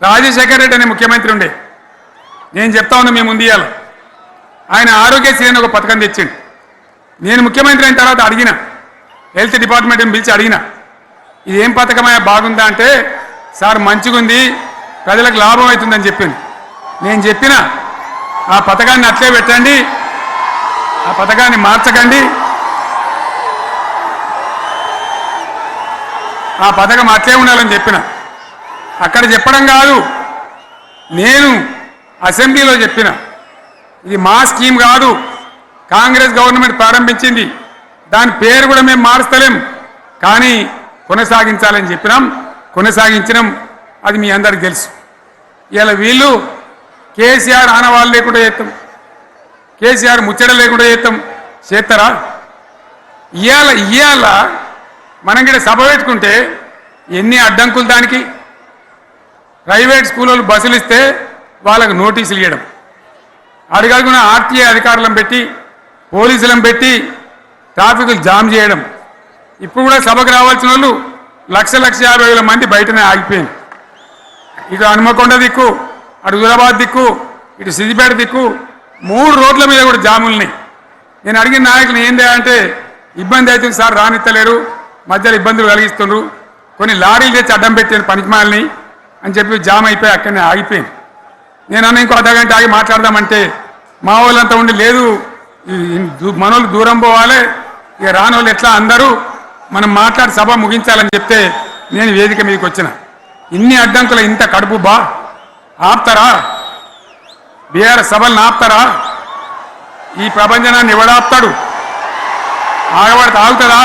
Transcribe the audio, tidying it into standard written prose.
రాజశేఖర రెడ్డి అనే ముఖ్యమంత్రి ఉండే, నేను చెప్తా ఉన్నా మేము ముందు ఇయ్యాలి. ఆయన ఆరోగ్యశ్రీ అని ఒక పథకం తెచ్చిండు. నేను ముఖ్యమంత్రి అయిన తర్వాత అడిగిన, హెల్త్ డిపార్ట్మెంట్ని పిలిచి అడిగిన, ఇది ఏం పథకమయ్యా బాగుందా అంటే, సార్ మంచిగుంది, ప్రజలకు లాభం అవుతుందని చెప్పింది. నేను చెప్పిన ఆ పథకాన్ని అట్లే పెట్టండి, ఆ పథకాన్ని మార్చకండి, ఆ పథకం అట్లే ఉండాలని చెప్పిన. అక్కడ చెప్పడం కాదు, నేను అసెంబ్లీలో చెప్పిన, ఇది మా స్కీమ్ కాదు, కాంగ్రెస్ గవర్నమెంట్ ప్రారంభించింది, దాని పేరు కూడా మేము మారుస్తలేం, కానీ కొనసాగించాలని చెప్పినాం, కొనసాగించినాం. అది మీ అందరికి తెలుసు. ఇలా వీళ్ళు కేసీఆర్ ఆనవాళ్ళు లేకుండా చేస్తాం, కేసీఆర్ ముచ్చట లేకుండా చేస్తారా? ఇవాళ మనం కూడా సభ పెట్టుకుంటే ఎన్ని అడ్డంకులు దానికి. ప్రైవేట్ స్కూళ్ళు బస్సులు ఇస్తే వాళ్ళకు నోటీసులు ఇవ్వడం, అడగడుగున ఆర్టీఏ అధికారులను పెట్టి పోలీసులను పెట్టి ట్రాఫిక్లు జామ్ చేయడం. ఇప్పుడు కూడా సభకు రావాల్సిన వాళ్ళు 1,50,000 మంది బయటనే ఆగిపోయింది. ఇటు హనుమకొండ దిక్కు, అటు హుజరాబాద్ దిక్కు, ఇటు సిద్దిపేట దిక్కు 3 రోడ్ల మీద కూడా జాములున్నాయి. నేను అడిగిన నాయకులు ఏంది అంటే, ఇబ్బంది అవుతుంది సార్, రానిత్తలేరు, మధ్యలో ఇబ్బందులు కలిగిస్తున్నారు, కొన్ని లారీలు తెచ్చి అడ్డం పెట్టాను పనికిమాలని అని చెప్పి జామ్ అయిపోయి అక్కడనే ఆగిపోయింది. నేను అన్న ఇంకో అర్ధగంట ఆగి మాట్లాడదామంటే మా వాళ్ళంతా ఉండి, లేదు మనోళ్ళు దూరం పోవాలి, ఇక రానోళ్ళు ఎట్లా అందరూ మనం మాట్లాడి సభ ముగించాలని చెప్తే నేను వేదిక మీదకి వచ్చిన. ఇన్ని అడ్డంకులు, ఇంత కడుపు ఆపుతారా? బీఆర్ఎస్ సభలను ఆపుతారా? ఈ ప్రపంచనాన్ని ఎవడాపుతాడు? ఆగబడితే ఆగుతుందా?